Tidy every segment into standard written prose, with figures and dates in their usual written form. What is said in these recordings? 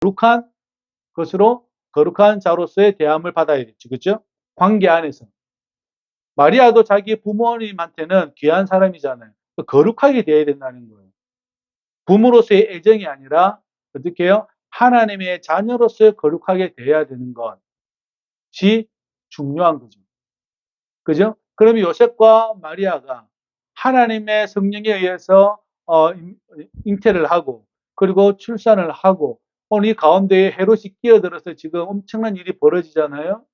거룩한 것으로 거룩한 자로서의 대함을 받아야겠죠. 그죠? 관계 안에서. 마리아도 자기 부모님한테는 귀한 사람이잖아요. 거룩하게 대해야 된다는 거예요. 부모로서의 애정이 아니라 어떻게 해요? 하나님의 자녀로서의 거룩하게 대해야 되는 것이 중요한 거죠. 그죠? 그러면 요셉과 마리아가 하나님의 성령에 의해서 잉태를 하고 그리고 출산을 하고 오늘 이 가운데에 헤롯이 끼어들어서 지금 엄청난 일이 벌어지잖아요.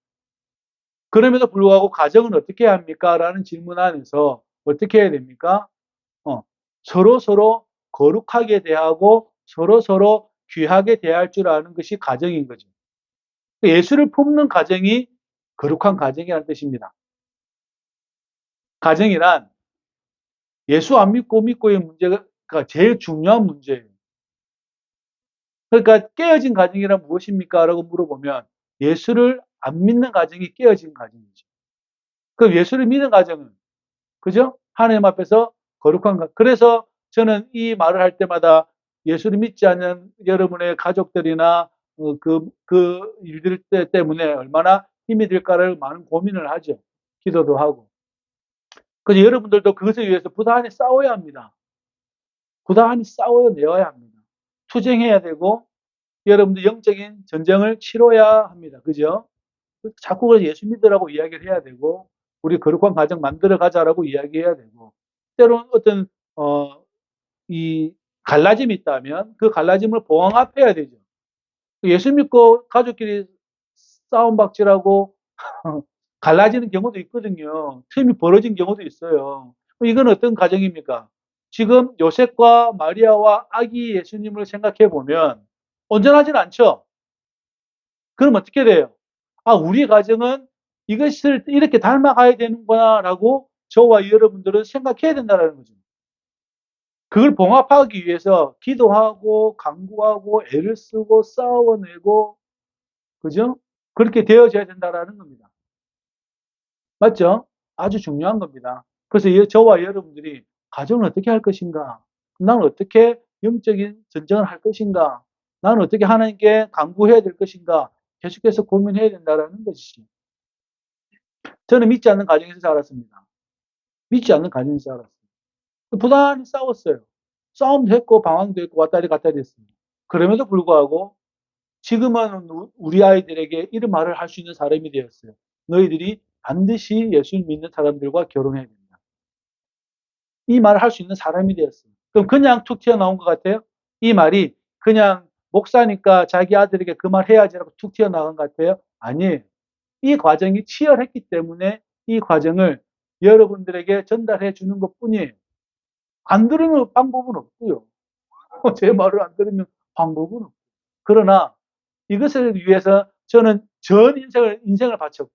그럼에도 불구하고 가정은 어떻게 해야 합니까? 라는 질문 안에서 어떻게 해야 됩니까? 서로 거룩하게 대하고 서로 귀하게 대할 줄 아는 것이 가정인 거죠. 예수를 품는 가정이 거룩한 가정이라는 뜻입니다. 가정이란 예수 안 믿고 믿고의 문제가 제일 중요한 문제예요. 그러니까 깨어진 가정이란 무엇입니까? 라고 물어보면 예수를 안 믿는 가정이 깨어진 가정이죠. 그럼 예수를 믿는 가정은 그죠? 하나님 앞에서 거룩한 가. 그래서 저는 이 말을 할 때마다 예수를 믿지 않는 여러분의 가족들이나 그 일들 때문에 얼마나 힘이 들까를 많은 고민을 하죠. 기도도 하고. 그래서 여러분들도 그것에 위해서 부단히 싸워야 합니다. 부단히 싸워내야 합니다. 투쟁해야 되고 여러분들 영적인 전쟁을 치러야 합니다. 그죠? 자꾸 그래서 예수 믿으라고 이야기를 해야 되고 우리 거룩한 가정 만들어 가자라고 이야기해야 되고 때로는 어떤 이 갈라짐이 있다면 그 갈라짐을 봉합해야 되죠. 예수 믿고 가족끼리 싸움박질하고 갈라지는 경우도 있거든요. 틈이 벌어진 경우도 있어요. 이건 어떤 가정입니까? 지금 요셉과 마리아와 아기 예수님을 생각해 보면 온전하진 않죠. 그럼 어떻게 돼요? 아, 우리 가정은 이것을 이렇게 닮아가야 되는구나라고 저와 여러분들은 생각해야 된다는 거죠. 그걸 봉합하기 위해서 기도하고 간구하고 애를 쓰고 싸워내고 그죠? 그렇게 되어져야 된다라는 겁니다. 맞죠? 아주 중요한 겁니다. 그래서 저와 여러분들이 가정을 어떻게 할 것인가? 나는 어떻게 영적인 전쟁을 할 것인가? 나는 어떻게 하나님께 간구해야 될 것인가? 계속해서 고민해야 된다라는 것이죠. 저는 믿지 않는 가정에서 자랐습니다. 믿지 않는 가정에서 자랐어요. 부단히 싸웠어요. 싸움도 했고 방황도 했고 왔다리 갔다리 했습니다. 그럼에도 불구하고 지금은 우리 아이들에게 이런 말을 할 수 있는 사람이 되었어요. 너희들이 반드시 예수를 믿는 사람들과 결혼해야 된다. 이 말을 할 수 있는 사람이 되었어요. 그럼 그냥 툭 튀어나온 것 같아요? 이 말이 그냥 목사니까 자기 아들에게 그 말 해야지라고 툭 튀어나온 것 같아요? 아니에요. 이 과정이 치열했기 때문에 이 과정을 여러분들에게 전달해 주는 것 뿐이에요. 안 들으면 방법은 없고요. 제 말을 안 들으면 방법은 없고. 그러나 이것을 위해서 저는 전 인생을 바쳤고,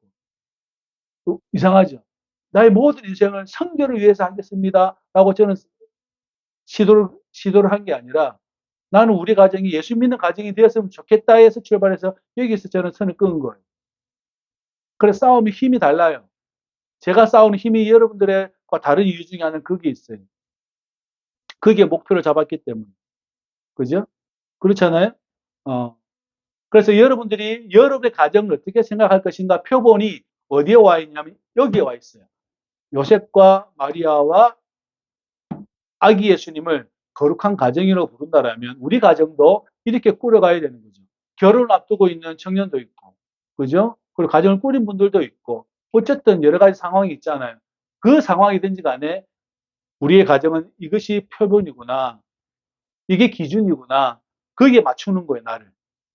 이상하죠? 나의 모든 인생을 선교를 위해서 하겠습니다. 라고 저는 시도를 한 게 아니라 나는 우리 가정이 예수 믿는 가정이 되었으면 좋겠다 해서 출발해서 여기서 저는 선을 끄은 거예요. 그래서 싸움이 힘이 달라요. 제가 싸우는 힘이 여러분들과 다른 이유 중에 하나는 그게 있어요. 그게 목표를 잡았기 때문에. 그죠? 그렇잖아요? 그래서 여러분들이 여러분의 가정을 어떻게 생각할 것인가 표본이 어디에 와 있냐면 여기에 와 있어요. 요셉과 마리아와 아기 예수님을 거룩한 가정이라고 부른다라면 우리 가정도 이렇게 꾸려가야 되는 거죠. 결혼을 앞두고 있는 청년도 있고, 그죠? 그리고 가정을 꾸린 분들도 있고, 어쨌든 여러 가지 상황이 있잖아요. 그 상황이든지 간에 우리의 가정은 이것이 표본이구나. 이게 기준이구나. 거기에 맞추는 거예요, 나를.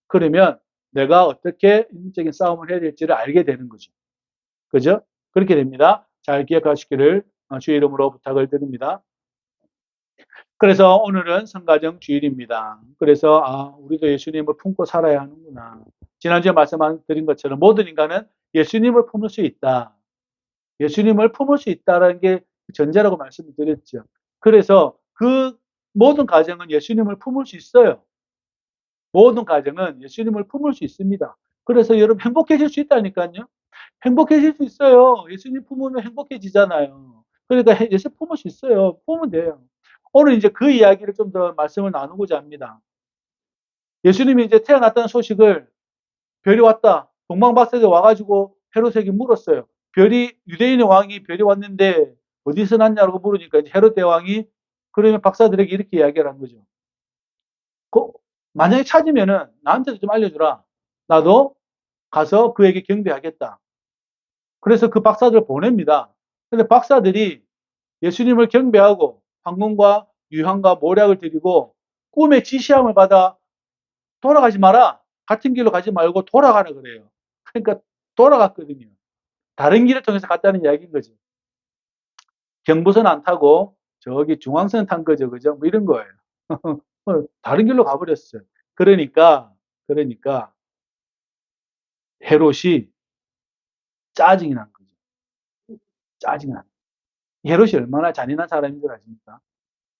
그러면 내가 어떻게 인적인 싸움을 해야 될지를 알게 되는 거죠. 그죠? 그렇게 됩니다. 잘 기억하시기를 주의 이름으로 부탁을 드립니다. 그래서 오늘은 성가정 주일입니다. 그래서 우리도 예수님을 품고 살아야 하는구나. 지난주에 말씀드린 것처럼 모든 인간은 예수님을 품을 수 있다. 예수님을 품을 수 있다는 게 전제라고 말씀을 드렸죠. 그래서 그 모든 가정은 예수님을 품을 수 있어요. 모든 가정은 예수님을 품을 수 있습니다. 그래서 여러분 행복해질 수 있다니까요. 행복해질 수 있어요. 예수님 품으면 행복해지잖아요. 그러니까 예수 품을 수 있어요. 품으면 돼요. 오늘 이제 그 이야기를 좀 더 말씀을 나누고자 합니다. 예수님이 이제 태어났다는 소식을 별이 왔다. 동방박사들이 와가지고 헤롯에게 물었어요. 유대인의 왕이 별이 왔는데 어디서 났냐고 물으니까 이제 헤롯 대왕이 그러면 박사들에게 이렇게 이야기를 한 거죠. 만약에 찾으면은 나한테도 좀 알려주라. 나도 가서 그에게 경배하겠다. 그래서 그 박사들을 보냅니다. 근데 박사들이 예수님을 경배하고 황금과 유향과 모략을 드리고 꿈의 지시함을 받아 돌아가지 마라. 같은 길로 가지 말고 돌아가라 그래요. 그러니까 돌아갔거든요. 다른 길을 통해서 갔다는 이야기인 거죠. 경부선 안 타고 저기 중앙선 탄 거죠. 그죠? 뭐 이런 거예요. 다른 길로 가버렸어요. 그러니까 헤롯이 짜증이 난 거죠. 짜증이 난 거죠. 헤롯이 얼마나 잔인한 사람인 줄 아십니까?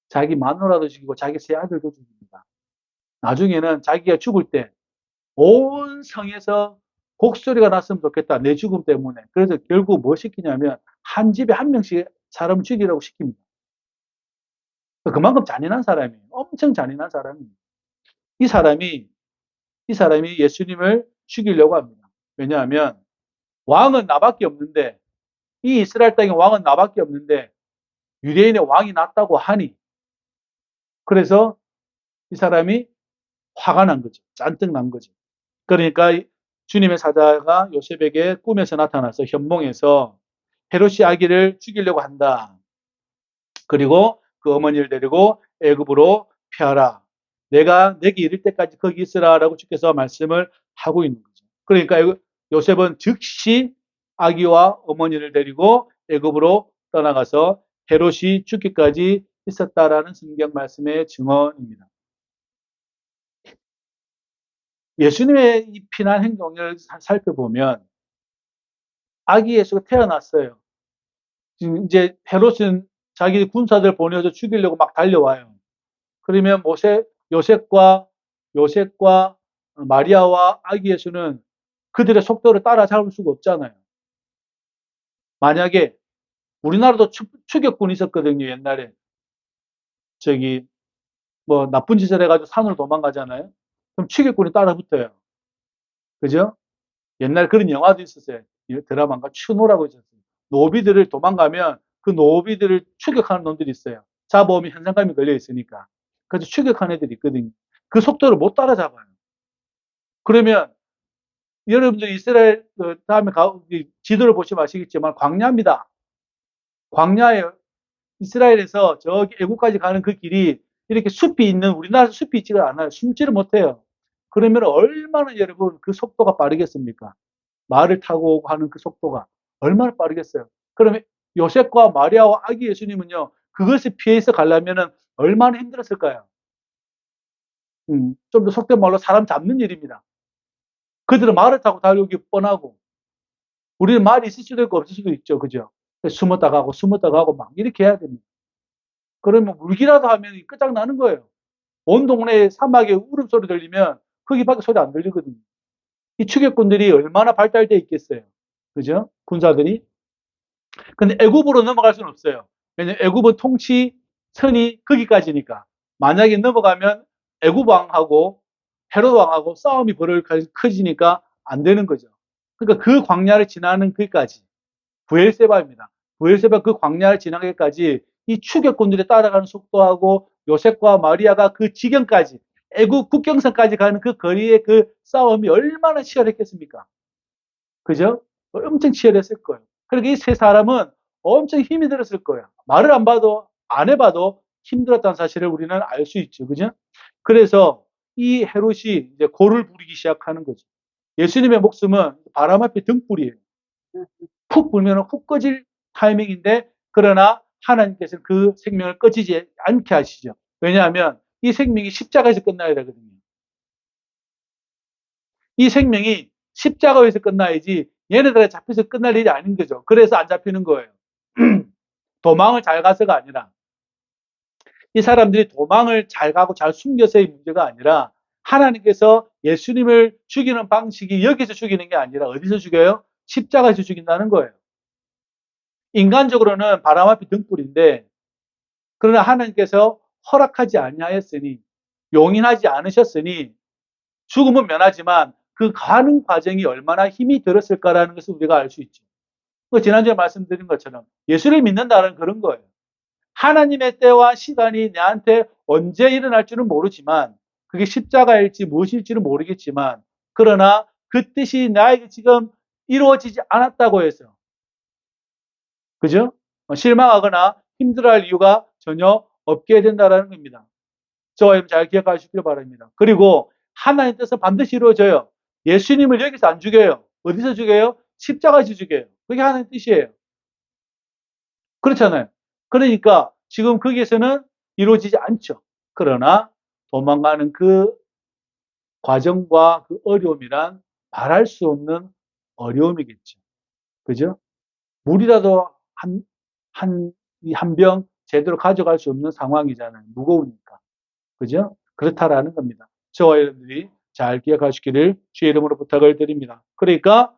자기 마누라도 죽이고 자기 세 아들도 죽입니다. 나중에는 자기가 죽을 때 온 성에서 곡소리가 났으면 좋겠다. 내 죽음 때문에. 그래서 결국 뭐 시키냐면 한 집에 한 명씩 사람을 죽이라고 시킵니다. 그만큼 잔인한 사람이에요. 엄청 잔인한 사람이에요. 이 사람이 예수님을 죽이려고 합니다. 왜냐하면 왕은 나밖에 없는데, 이 이스라엘 땅에 왕은 나밖에 없는데 유대인의 왕이 났다고 하니, 그래서 이 사람이 화가 난 거죠. 잔뜩 난 거죠. 그러니까 주님의 사자가 요셉에게 꿈에서 나타나서 현몽에서 헤롯이 아기를 죽이려고 한다. 그리고 그 어머니를 데리고 애굽으로 피하라. 내가 내게 이를 때까지 거기 있으라라고 주께서 말씀을 하고 있는 거죠. 그러니까 요셉은 즉시 아기와 어머니를 데리고 애굽으로 떠나가서 헤롯이 죽기까지 있었다라는 성경 말씀의 증언입니다. 예수님의 이 피난 행동을 살펴보면 아기 예수가 태어났어요. 지금 이제 헤롯은 자기 군사들 보내서 죽이려고 막 달려와요. 그러면 요셉과 마리아와 아기 예수는 그들의 속도를 따라잡을 수가 없잖아요. 만약에 우리나라도 추격군이 있었거든요, 옛날에. 저기 뭐 나쁜 짓을 해가지고 산으로 도망가잖아요. 그럼 추격군이 따라 붙어요. 그죠? 옛날 그런 영화도 있었어요. 드라마인가 추노라고 있었어요. 노비들을 도망가면 그 노비들을 추격하는 놈들이 있어요. 잡아오면 현상감이 걸려 있으니까. 그래서 추격하는 애들이 있거든요. 그 속도를 못 따라잡아요. 그러면 여러분들 이스라엘 다음에 지도를 보시면 아시겠지만 광야입니다. 광야에 이스라엘에서 저기 애국까지 가는 그 길이 이렇게 숲이 있는 우리나라 숲이 있지가 않아요. 숨지를 못해요. 그러면 얼마나 여러분 그 속도가 빠르겠습니까? 말을 타고 하는 그 속도가 얼마나 빠르겠어요. 그러면 요셉과 마리아와 아기 예수님은요, 그것을 피해서 가려면 얼마나 힘들었을까요? 좀 더 속된 말로 사람 잡는 일입니다. 그들은 말을 타고 달려오기 뻔하고, 우리는 말이 있을 수도 있고 없을 수도 있죠. 그죠? 숨었다 가고 막 이렇게 해야 됩니다. 그러면 물기라도 하면 끝장나는 거예요. 온 동네에 사막에 울음소리 들리면 거기밖에 소리 안 들리거든요. 이 추격군들이 얼마나 발달되어 있겠어요. 그죠? 군사들이. 근데 애굽으로 넘어갈 수는 없어요. 왜냐면 애굽은 통치선이 거기까지니까. 만약에 넘어가면 애굽 왕하고 헤롯 왕하고 싸움이 커지니까 안 되는 거죠. 그러니까 그 광야를 지나는 거기까지. 부엘세바입니다. 부엘세바 그 광야를 지나기까지 이 추격군들이 따라가는 속도하고 요셉과 마리아가 그 지경까지 애국 국경선까지 가는 그 거리의 그 싸움이 얼마나 치열했겠습니까? 그죠? 엄청 치열했을 거예요. 그러니까 이 세 사람은 엄청 힘이 들었을 거예요. 말을 안 해봐도 힘들었다는 사실을 우리는 알 수 있죠. 그죠? 그래서 이 헤롯이 이제 고를 부리기 시작하는 거죠. 예수님의 목숨은 바람 앞에 등불이에요. 푹 불면 훅 꺼질 타이밍인데, 그러나 하나님께서는 그 생명을 꺼지지 않게 하시죠. 왜냐하면 이 생명이 십자가에서 끝나야 되거든요. 이 생명이 십자가에서 끝나야지 얘네들에 잡혀서 끝날 일이 아닌 거죠. 그래서 안 잡히는 거예요. 도망을 잘 가서가 아니라, 이 사람들이 도망을 잘 가고 잘 숨겨서의 문제가 아니라, 하나님께서 예수님을 죽이는 방식이 여기서 죽이는 게 아니라 어디서 죽여요? 십자가에서 죽인다는 거예요. 인간적으로는 바람 앞이 등불인데, 그러나 하나님께서 허락하지 아니하였으니, 용인하지 않으셨으니 죽음은 면하지만 그 가는 과정이 얼마나 힘이 들었을까라는 것을 우리가 알 수 있죠. 지난주에 말씀드린 것처럼 예수를 믿는다는 그런 거예요. 하나님의 때와 시간이 내한테 언제 일어날 줄은 모르지만 그게 십자가일지 무엇일지는 모르겠지만 그러나 그 뜻이 나에게 지금 이루어지지 않았다고 해서 그죠? 실망하거나 힘들어할 이유가 전혀 없게 된다는 겁니다. 저와 여러분 잘 기억하시길 바랍니다. 그리고 하나님의 뜻은 반드시 이루어져요. 예수님을 여기서 안 죽여요. 어디서 죽여요? 십자가에서 죽여요. 그게 하나님의 뜻이에요. 그렇잖아요. 그러니까 지금 거기에서는 이루어지지 않죠. 그러나 도망가는 그 과정과 그 어려움이란 말할 수 없는 어려움이겠죠. 그죠? 물이라도 한 병 제대로 가져갈 수 없는 상황이잖아요. 무거우니까. 그죠? 그렇다라는 겁니다. 저와 여러분들이 잘 기억하시기를 주의 이름으로 부탁을 드립니다. 그러니까,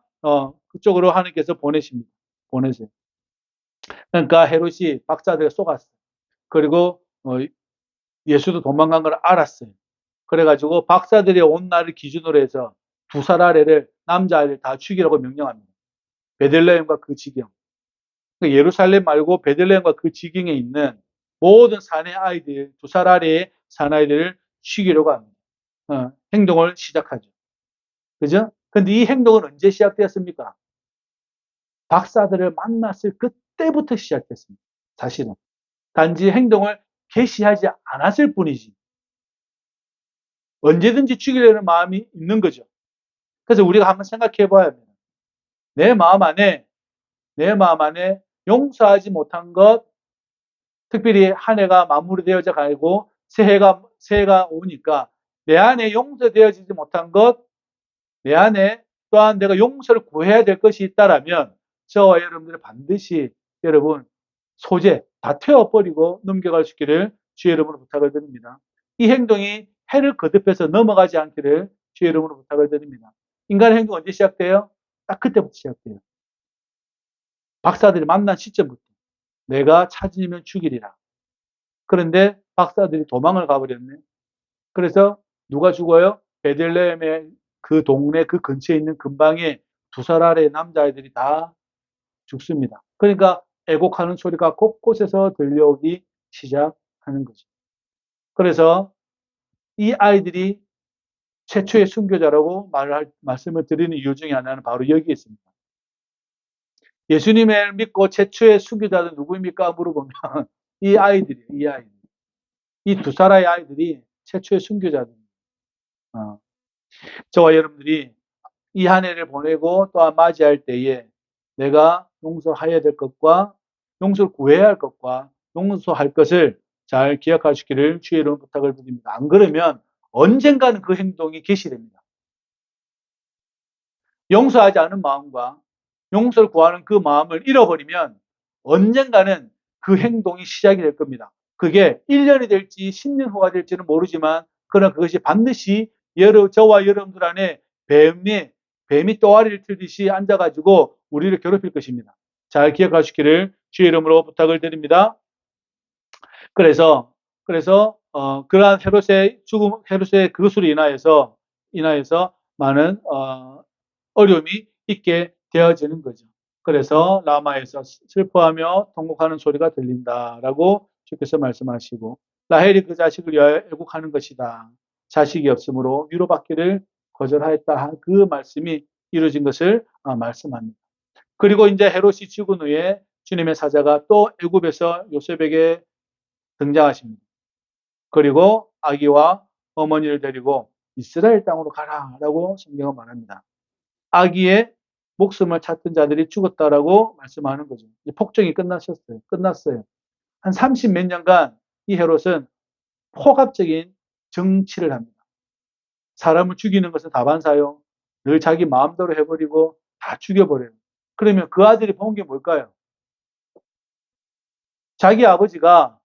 그쪽으로 하나님께서 보내십니다. 보내세요. 그러니까 헤롯이 박사들을 쏘았어요. 그리고, 예수도 도망간 걸 알았어요. 그래가지고 박사들이 온 날을 기준으로 해서 두 살 아래를 남자아이를 다 죽이라고 명령합니다. 베들레헴과 그 지경. 그러니까 예루살렘 말고 베들레헴과 그 지경에 있는 모든 사내 아이들, 두 살 아래의 사내아이들을 죽이려고 합니다. 행동을 시작하죠. 그죠? 근데 이 행동은 언제 시작되었습니까? 박사들을 만났을 그때부터 시작됐습니다. 사실은. 단지 행동을 개시하지 않았을 뿐이지. 언제든지 죽이려는 마음이 있는 거죠. 그래서 우리가 한번 생각해 봐야 합니다. 내 마음 안에 용서하지 못한 것, 특별히 한 해가 마무리되어져 가고 새해가 오니까 내 안에 용서되어지지 못한 것, 내 안에 또한 내가 용서를 구해야 될 것이 있다라면 저와 여러분들은 반드시 여러분 소재 다 태워버리고 넘겨갈 수 있기를 주의 이름으로 부탁을 드립니다. 이 행동이 해를 거듭해서 넘어가지 않기를 주의 이름으로 부탁을 드립니다. 인간의 행동 언제 시작돼요? 딱 그때부터 시작돼요. 박사들이 만난 시점부터 내가 찾으면 죽이리라. 그런데 박사들이 도망을 가버렸네. 그래서 누가 죽어요? 베들레헴의 그 동네 그 근처에 있는 근방에 두 살 아래의 남자아이들이 다 죽습니다. 그러니까 애곡하는 소리가 곳곳에서 들려오기 시작하는 거죠. 그래서 이 아이들이 최초의 순교자라고 말씀을 드리는 이유 중에 하나는 바로 여기에 있습니다. 예수님을 믿고 최초의 순교자는 누구입니까? 물어보면 이 아이들이에요. 이 아이들. 이 두 사람의 아이들이 최초의 순교자들입니다. 저와 여러분들이 이 한 해를 보내고 또한 맞이할 때에 내가 용서해야 될 것과 용서를 구해야 할 것과 용서할 것을 잘 기억하시기를 주의 이름으로 부탁을 드립니다. 안 그러면 언젠가는 그 행동이 개시됩니다. 용서하지 않은 마음과 용서를 구하는 그 마음을 잃어버리면 언젠가는 그 행동이 시작이 될 겁니다. 그게 1년이 될지 10년 후가 될지는 모르지만 그러나 그것이 반드시 저와 여러분들 안에 뱀이 또아리를 틀듯이 앉아가지고 우리를 괴롭힐 것입니다. 잘 기억하시기를 주의 이름으로 부탁을 드립니다. 그래서 그러한 헤롯의 그것으로 인하여서 많은 어려움이 있게 되어지는 거죠. 그래서 라마에서 슬퍼하며 통곡하는 소리가 들린다라고 주께서 말씀하시고 라헬이 그 자식을 위하여 애국하는 것이다. 자식이 없으므로 위로받기를 거절하였다. 그 말씀이 이루어진 것을 말씀합니다. 그리고 이제 헤롯이 죽은 후에 주님의 사자가 또 애굽에서 요셉에게 등장하십니다. 그리고 아기와 어머니를 데리고 이스라엘 땅으로 가라라고 성경은 말합니다. 아기의 목숨을 찾던 자들이 죽었다라고 말씀하는 거죠. 폭정이 끝났어요. 한 30 몇 년간 이 헤롯은 포갑적인 정치를 합니다. 사람을 죽이는 것은 다반사요. 늘 자기 마음대로 해버리고 다 죽여버려요. 그러면 그 아들이 본 게 뭘까요? 자기 아버지가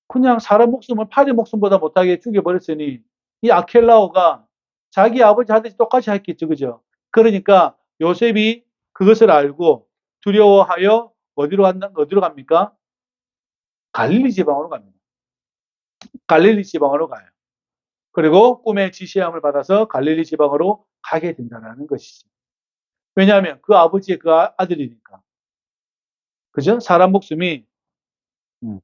그냥 사람 목숨을 파리 목숨보다 못하게 죽여버렸으니 이 아켈라오가 자기 아버지 하듯이 똑같이 했겠죠. 그죠? 그러니까 요셉이 그것을 알고 두려워하여 어디로 갑니까? 갈릴리 지방으로 갑니다. 갈릴리 지방으로 가요. 그리고 꿈의 지시함을 받아서 갈릴리 지방으로 가게 된다는 것이죠. 왜냐하면 그 아버지의 그 아들이니까. 그죠? 사람 목숨이 음,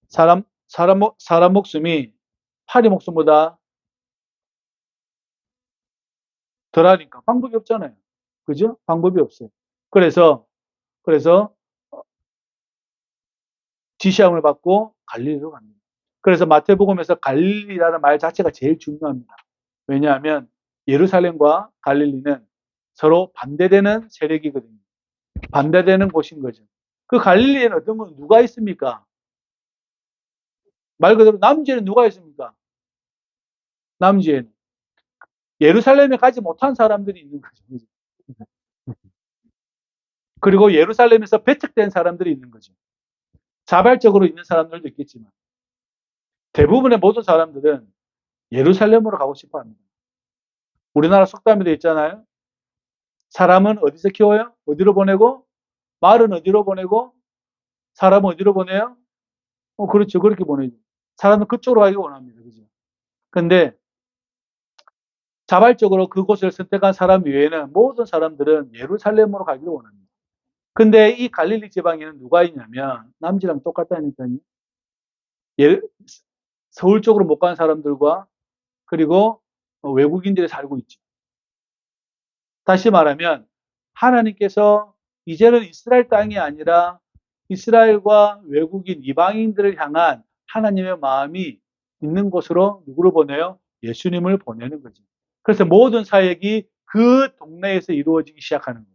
사람 목숨이 파리 목숨보다 덜하니까 방법이 없잖아요. 그죠? 방법이 없어요. 그래서 지시함을 받고 갈릴리로 갑니다. 그래서 마태복음에서 갈릴리라는 말 자체가 제일 중요합니다. 왜냐하면 예루살렘과 갈릴리는 서로 반대되는 세력이거든요. 반대되는 곳인 거죠. 그 갈릴리에는 어떤 건 누가 있습니까? 말 그대로 남지에는 누가 있습니까? 남지에는 예루살렘에 가지 못한 사람들이 있는 거죠. 그리고 예루살렘에서 배척된 사람들이 있는 거죠. 자발적으로 있는 사람들도 있겠지만 대부분의 모든 사람들은 예루살렘으로 가고 싶어 합니다. 우리나라 속담에도 있잖아요. 사람은 어디서 키워요? 어디로 보내고? 말은 어디로 보내고? 사람은 어디로 보내요? 그렇죠. 그렇게 보내죠. 사람은 그쪽으로 가기 원합니다. 그죠? 근데 자발적으로 그곳을 선택한 사람 외에는 모든 사람들은 예루살렘으로 가기를 원합니다. 근데 이 갈릴리 지방에는 누가 있냐면 남지랑 똑같다니까요. 예, 서울 쪽으로 못 가는 사람들과 그리고 외국인들이 살고 있죠. 다시 말하면 하나님께서 이제는 이스라엘 땅이 아니라 이스라엘과 외국인 이방인들을 향한 하나님의 마음이 있는 곳으로 누구를 보내요? 예수님을 보내는 거죠. 그래서 모든 사역이 그 동네에서 이루어지기 시작하는 거예요.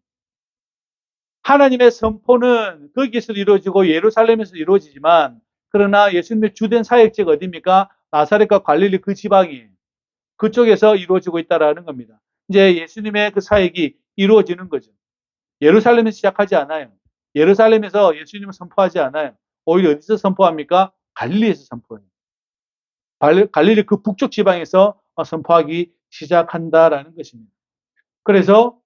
하나님의 선포는 거기에서 이루어지고 예루살렘에서 이루어지지만 그러나 예수님의 주된 사역지가 어디입니까? 나사렛과 갈릴리 그 지방이 그쪽에서 이루어지고 있다라는 겁니다. 이제 예수님의 그 사역이 이루어지는 거죠. 예루살렘에서 시작하지 않아요. 예루살렘에서 예수님을 선포하지 않아요. 오히려 어디서 선포합니까? 갈릴리에서 선포해요. 갈릴리 그 북쪽 지방에서 선포하기 시작한다라는 것입니다. 그래서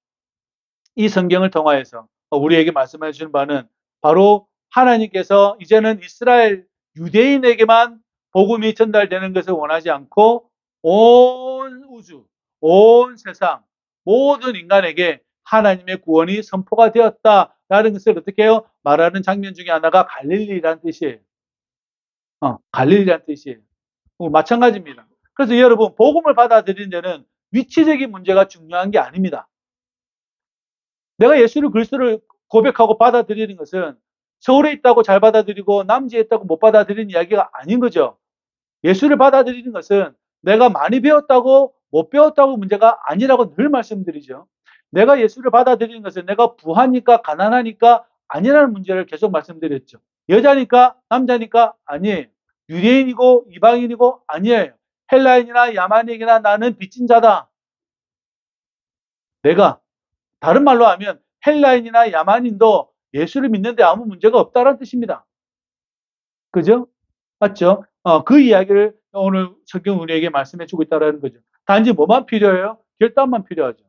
이 성경을 통하여서 우리에게 말씀해 주시는 바는 바로 하나님께서 이제는 이스라엘 유대인에게만 복음이 전달되는 것을 원하지 않고 온 우주, 온 세상, 모든 인간에게 하나님의 구원이 선포가 되었다라는 것을 어떻게 해요? 말하는 장면 중에 하나가 갈릴리라는 뜻이에요. 갈릴리라는 뜻이에요. 마찬가지입니다. 그래서 여러분, 복음을 받아들이는 데는 위치적인 문제가 중요한 게 아닙니다. 내가 예수를 그리스도를 고백하고 받아들이는 것은 서울에 있다고 잘 받아들이고 남지에 있다고 못 받아들이는 이야기가 아닌 거죠. 예수를 받아들이는 것은 내가 많이 배웠다고 못 배웠다고 문제가 아니라고 늘 말씀드리죠. 내가 예수를 받아들이는 것은 내가 부하니까 가난하니까 아니라는 문제를 계속 말씀드렸죠. 여자니까 남자니까 아니에요. 유대인이고 이방인이고 아니에요. 헬라인이나 야만인이나 나는 빚진 자다. 내가 다른 말로 하면 헬라인이나 야만인도 예수를 믿는데 아무 문제가 없다는 뜻입니다. 그죠? 맞죠? 그 이야기를 오늘 성경 우리에게 말씀해 주고 있다는 거죠. 단지 뭐만 필요해요? 결단만 필요하죠.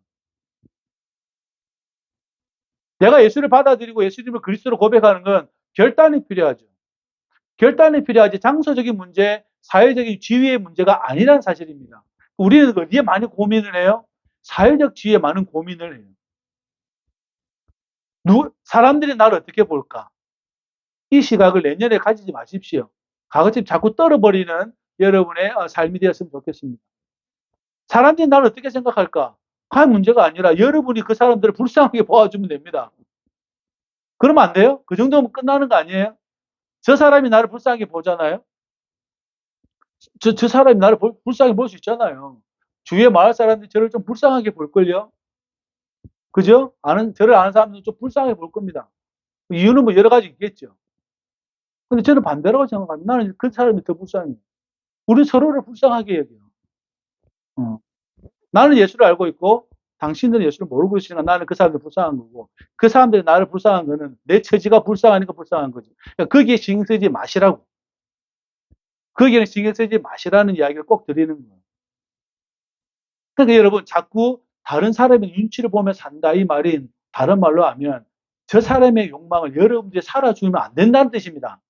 내가 예수를 받아들이고 예수님을 그리스도로 고백하는 건 결단이 필요하죠. 결단이 필요하지 장소적인 문제, 사회적인 지위의 문제가 아니라는 사실입니다. 우리는 어디에 많이 고민을 해요? 사회적 지위에 많은 고민을 해요. 사람들이 나를 어떻게 볼까? 이 시각을 내년에 가지지 마십시오. 과거처럼 자꾸 떨어버리는 여러분의 삶이 되었으면 좋겠습니다. 사람들이 나를 어떻게 생각할까? 그게 문제가 아니라 여러분이 그 사람들을 불쌍하게 보아주면 됩니다. 그러면 안 돼요? 그 정도면 끝나는 거 아니에요? 저 사람이 나를 불쌍하게 보잖아요? 저 사람이 나를 불쌍하게 볼 수 있잖아요. 주위에 마을 사람들이 저를 좀 불쌍하게 볼걸요? 그죠? 저를 아는 사람들은 좀 불쌍하게 볼 겁니다. 이유는 뭐 여러 가지 있겠죠. 근데 저는 반대라고 생각합니다. 나는 그 사람이 더 불쌍해요. 우리 서로를 불쌍하게 여겨요. 어. 나는 예수를 알고 있고 당신들은 예수를 모르고 있으니까 나는 그 사람들 불쌍한 거고 그 사람들이 나를 불쌍한 거는 내 처지가 불쌍하니까 불쌍한 거지. 그러니까 거기에 신경 쓰지 마시라고. 거기에는 신경 쓰지 마시라는 이야기를 꼭 드리는 거예요. 그러니까 여러분 자꾸 다른 사람의 눈치를 보며 산다 이 말인 다른 말로 하면 저 사람의 욕망을 여러분들이 살아주면 안 된다는 뜻입니다.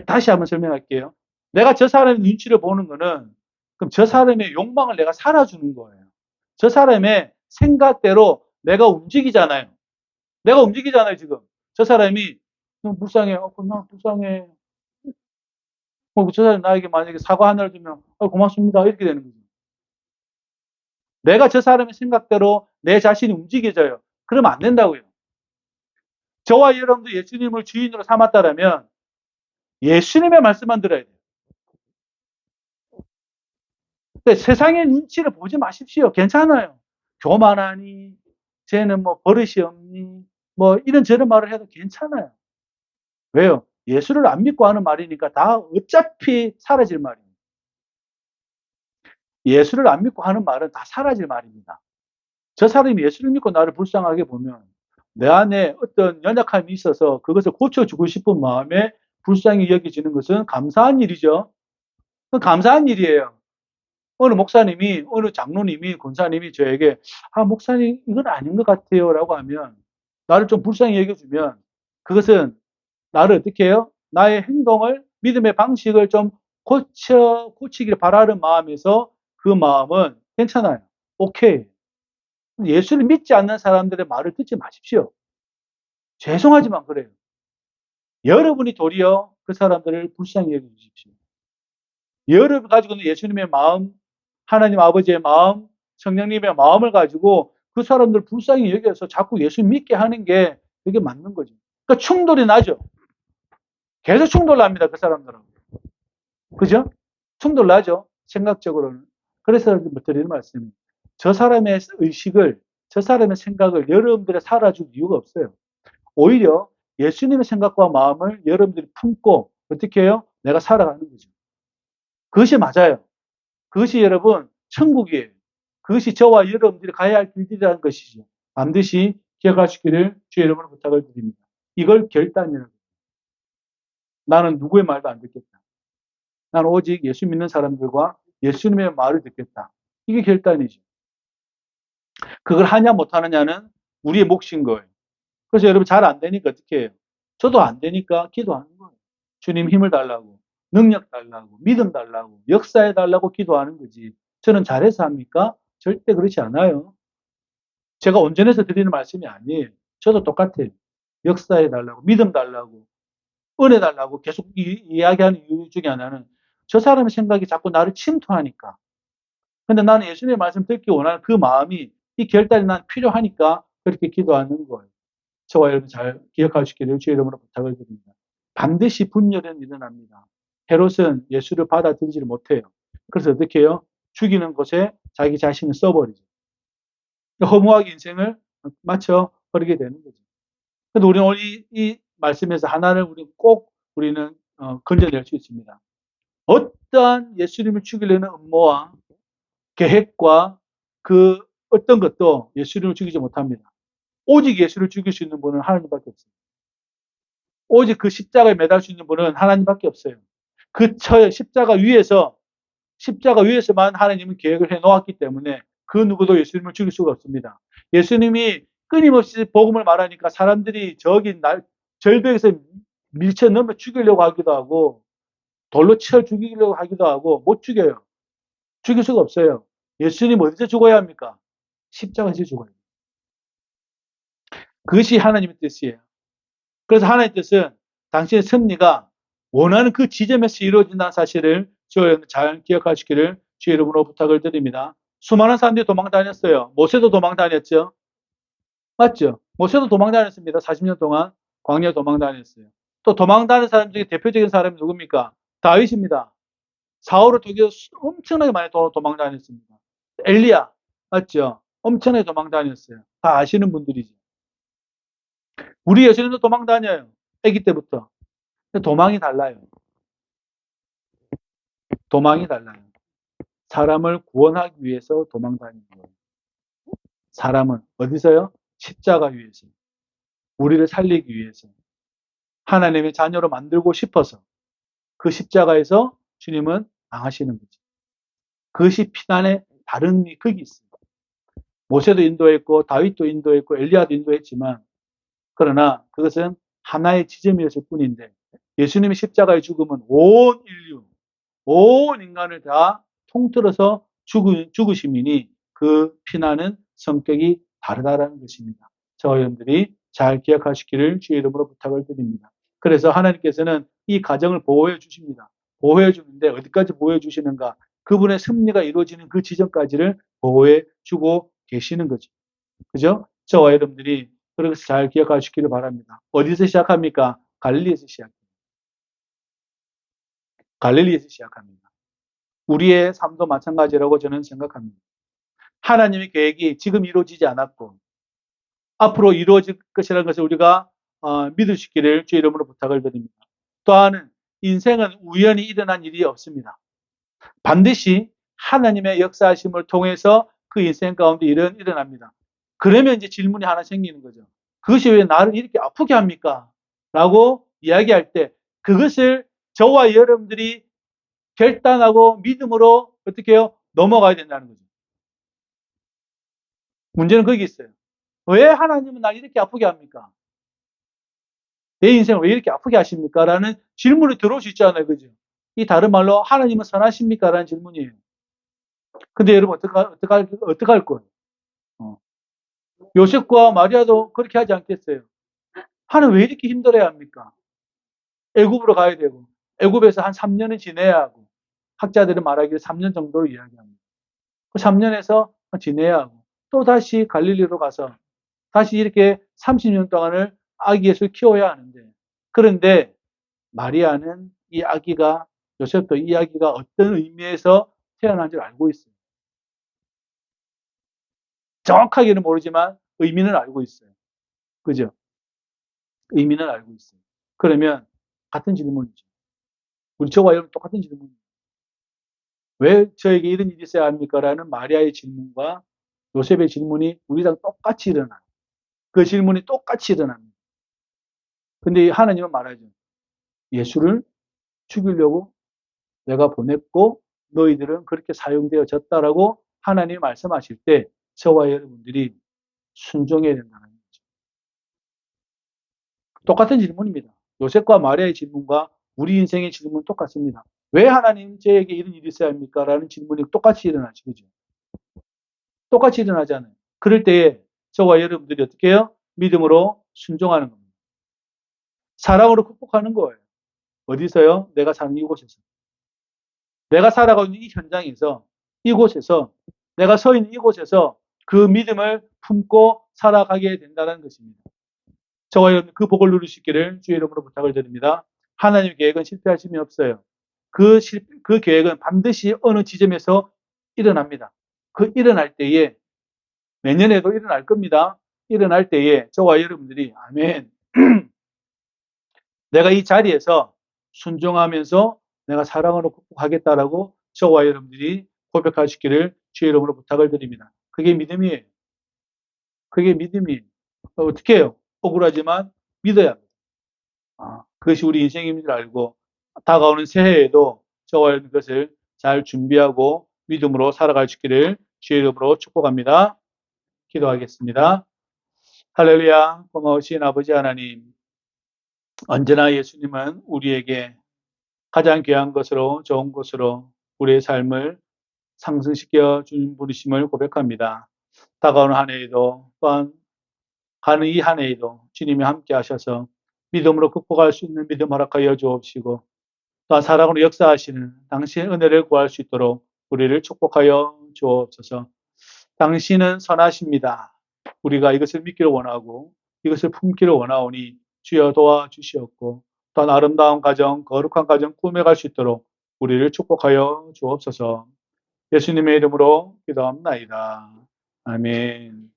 다시 한번 설명할게요. 내가 저 사람의 눈치를 보는 거는 그럼 저 사람의 욕망을 내가 살아주는 거예요. 저 사람의 생각대로 내가 움직이잖아요. 내가 움직이잖아요, 지금. 저 사람이 너무 불쌍해. 나 불쌍해. 저 사람이 나에게 만약에 사과 하나를 주면 고맙습니다. 이렇게 되는 거죠. 내가 저 사람의 생각대로 내 자신이 움직여져요. 그러면 안 된다고요. 저와 여러분도 예수님을 주인으로 삼았다라면 예수님의 말씀만 들어야 돼요. 세상의 눈치를 보지 마십시오. 괜찮아요. 교만하니, 쟤는 뭐 버릇이 없니, 뭐 이런저런 말을 해도 괜찮아요. 왜요? 예수를 안 믿고 하는 말이니까 다 어차피 사라질 말이에요. 예수를 안 믿고 하는 말은 다 사라질 말입니다. 저 사람이 예수를 믿고 나를 불쌍하게 보면 내 안에 어떤 연약함이 있어서 그것을 고쳐주고 싶은 마음에 불쌍히 여겨지는 것은 감사한 일이죠. 감사한 일이에요. 어느 목사님이, 어느 장로님이, 권사님이 저에게, 목사님, 이건 아닌 것 같아요. 라고 하면, 나를 좀 불쌍히 여겨주면, 그것은 나를 어떻게 해요? 나의 행동을, 믿음의 방식을 좀 고치길 바라는 마음에서 그 마음은 괜찮아요. 오케이. 예수를 믿지 않는 사람들의 말을 듣지 마십시오. 죄송하지만 그래요. 여러분이 도리어 그 사람들을 불쌍히 여겨주십시오. 여러분 가지고 있는 예수님의 마음, 하나님 아버지의 마음, 성령님의 마음을 가지고 그 사람들 불쌍히 여겨서 자꾸 예수 믿게 하는 게 그게 맞는 거죠. 그러니까 충돌이 나죠. 계속 충돌 납니다. 그 사람들하고. 그죠? 충돌 나죠. 생각적으로는. 그래서 드리는 말씀이 저 사람의 의식을, 저 사람의 생각을 여러분들이 살아줄 이유가 없어요. 오히려 예수님의 생각과 마음을 여러분들이 품고 어떻게 해요? 내가 살아가는 거죠. 그것이 맞아요. 그것이 여러분 천국이에요. 그것이 저와 여러분들이 가야 할 길이라는 것이죠. 반드시 기억하시기를 주의 이름으로 부탁을 드립니다. 이걸 결단이라고. 나는 누구의 말도 안 듣겠다. 나는 오직 예수 믿는 사람들과 예수님의 말을 듣겠다. 이게 결단이죠. 그걸 하냐 못하느냐는 우리의 몫인 거예요. 그래서 여러분 잘 안 되니까 어떻게 해요? 저도 안 되니까 기도하는 거예요. 주님 힘을 달라고, 능력 달라고, 믿음 달라고, 역사해 달라고 기도하는 거지. 저는 잘해서 합니까? 절대 그렇지 않아요. 제가 온전해서 드리는 말씀이 아니에요. 저도 똑같아요. 역사해 달라고, 믿음 달라고, 은혜 달라고 계속 이야기하는 이유 중에 하나는 저 사람의 생각이 자꾸 나를 침투하니까. 근데 나는 예수님의 말씀 듣기 원하는 그 마음이, 이 결단이 난 필요하니까 그렇게 기도하는 거예요. 저와 여러분 잘 기억하시기를 주의 이름으로 부탁을 드립니다. 반드시 분열은 일어납니다. 헤롯은 예수를 받아들이지를 못해요. 그래서 어떻게 해요? 죽이는 것에 자기 자신을 써버리죠. 허무하게 인생을 마쳐 버리게 되는 거죠. 근데 우리는 오늘 이 말씀에서 하나를 우리는 건져낼 수 있습니다. 어떠한 예수님을 죽이려는 음모와 계획과 그 어떤 것도 예수님을 죽이지 못합니다. 오직 예수를 죽일 수 있는 분은 하나님밖에 없어요. 오직 그 십자가에 매달 수 있는 분은 하나님밖에 없어요. 그 십자가 위에서만 하나님은 계획을 해 놓았기 때문에 그 누구도 예수님을 죽일 수가 없습니다. 예수님이 끊임없이 복음을 말하니까 사람들이 절벽에서 밀쳐 넘어 죽이려고 하기도 하고 돌로 쳐 죽이려고 하기도 하고 못 죽여요. 죽일 수가 없어요. 예수님 어디서 죽어야 합니까? 십자가에서 죽어요. 그것이 하나님의 뜻이에요. 그래서 하나님의 뜻은 당신의 승리가 원하는 그 지점에서 이루어진다는 사실을 잘 기억하시기를 주의 이름으로 부탁을 드립니다. 수많은 사람들이 도망 다녔어요. 모세도 도망 다녔죠. 맞죠? 모세도 도망 다녔습니다. 40년 동안 광야 도망 다녔어요. 또 도망 다니는 사람 중에 대표적인 사람이 누굽니까? 다윗입니다. 사울을 통해서 엄청나게 많이 도망 다녔습니다. 엘리야, 맞죠? 엄청나게 도망 다녔어요. 다 아시는 분들이죠. 우리 예수님도 도망 다녀요. 아기 때부터. 도망이 달라요. 도망이 달라요. 사람을 구원하기 위해서 도망 다니는 거예요. 사람은 어디서요? 십자가 위에서. 우리를 살리기 위해서. 하나님의 자녀로 만들고 싶어서 그 십자가에서 주님은 당하시는 거죠. 그것이 피난의 다른 극이 있습니다. 모세도 인도했고 다윗도 인도했고 엘리야도 인도했지만 그러나 그것은 하나의 지점이었을 뿐인데 예수님의 십자가의 죽음은 온 인류, 온 인간을 다 통틀어서 죽으심이니 그 피나는 성격이 다르다라는 것입니다. 저와 여러분들이 잘 기억하시기를 주의 이름으로 부탁을 드립니다. 그래서 하나님께서는 이 가정을 보호해 주십니다. 보호해 주는데 어디까지 보호해 주시는가? 그분의 승리가 이루어지는 그 지점까지를 보호해 주고 계시는 거죠. 그죠? 저와 여러분들이 그것을 잘 기억하시기를 바랍니다. 어디서 시작합니까? 갈릴리에서 시작합니다. 갈릴리에서 시작합니다. 우리의 삶도 마찬가지라고 저는 생각합니다. 하나님의 계획이 지금 이루어지지 않았고 앞으로 이루어질 것이라는 것을 우리가 믿을 수 있기를 주의 이름으로 부탁을 드립니다. 또한 인생은 우연히 일어난 일이 없습니다. 반드시 하나님의 역사하심을 통해서 그 인생 가운데 일은 일어납니다. 그러면 이제 질문이 하나 생기는 거죠. 그것이 왜 나를 이렇게 아프게 합니까? 라고 이야기할 때 그것을 저와 여러분들이 결단하고 믿음으로 어떻게 해요? 넘어가야 된다는 거죠. 문제는 거기 있어요. 왜 하나님은 날 이렇게 아프게 합니까? 내 인생을 왜 이렇게 아프게 하십니까? 라는 질문이 들어올 수 있잖아요. 그죠? 이 다른 말로 하나님은 선하십니까? 라는 질문이에요. 근데 여러분 어떡할 거예요? 요셉과 마리아도 그렇게 하지 않겠어요? 하나님 왜 이렇게 힘들어야 합니까? 애굽으로 가야 되고 애굽에서 한 3년을 지내야 하고 학자들은 말하기를 3년 정도로 이야기합니다. 그 3년에서 지내야 하고 또 다시 갈릴리로 가서 다시 이렇게 30년 동안을 아기 예수를 키워야 하는데 그런데 마리아는 이 아기가 요셉도 이 아기가 어떤 의미에서 태어난 줄 알고 있어요. 정확하게는 모르지만 의미는 알고 있어요. 그죠? 의미는 알고 있어요. 그러면 같은 질문이죠. 우리 저와 여러분 똑같은 질문이에요. 왜 저에게 이런 일이 있어야 합니까? 라는 마리아의 질문과 요셉의 질문이 우리랑 똑같이 일어나요. 그 질문이 똑같이 일어납니다. 근데 하나님은 말하죠. 예수를 죽이려고 내가 보냈고 너희들은 그렇게 사용되어졌다라고 하나님이 말씀하실 때 저와 여러분들이 순종해야 된다는 거죠. 똑같은 질문입니다. 요셉과 마리아의 질문과 우리 인생의 질문은 똑같습니다. 왜 하나님 저에게 이런 일이 있어야 합니까? 라는 질문이 똑같이 일어나죠. 그죠? 똑같이 일어나잖아요. 그럴 때에 저와 여러분들이 어떻게 해요? 믿음으로 순종하는 겁니다. 사랑으로 극복하는 거예요. 어디서요? 내가 사는 이곳에서. 내가 살아가고 있는 이 현장에서, 이곳에서, 내가 서 있는 이곳에서 그 믿음을 품고 살아가게 된다는 것입니다. 저와 여러분 그 복을 누릴 수 있기를 주의 이름으로 부탁을 드립니다. 하나님의 계획은 실패하심이 없어요. 그 계획은 반드시 어느 지점에서 일어납니다. 그 일어날 때에 내년에도 일어날 겁니다. 일어날 때에 저와 여러분들이 아멘. 내가 이 자리에서 순종하면서 내가 사랑으로 극복하겠다라고 저와 여러분들이 고백하시기를 주의 이름으로 부탁을 드립니다. 그게 믿음이에요. 그게 믿음이에요. 어떻게 해요? 억울하지만 믿어야 합니다. 그것이 우리 인생인 줄 알고 다가오는 새해에도 저와 여러분 것을 잘 준비하고 믿음으로 살아갈 수 있기를 주의 이름으로 축복합니다. 기도하겠습니다. 할렐루야. 고마우신 아버지 하나님. 언제나 예수님은 우리에게 가장 귀한 것으로 좋은 것으로 우리의 삶을 상승시켜 주는 분이심을 고백합니다. 다가오는 한 해에도 또한 가는 이 한 해에도 주님이 함께 하셔서 믿음으로 극복할 수 있는 믿음 허락하여 주옵시고 또한 사랑으로 역사하시는 당신의 은혜를 구할 수 있도록 우리를 축복하여 주옵소서. 당신은 선하십니다. 우리가 이것을 믿기를 원하고 이것을 품기를 원하오니 주여 도와주시옵고 또한 아름다운 가정, 거룩한 가정 꾸며갈 수 있도록 우리를 축복하여 주옵소서. 예수님의 이름으로 기도합나이다. 아멘.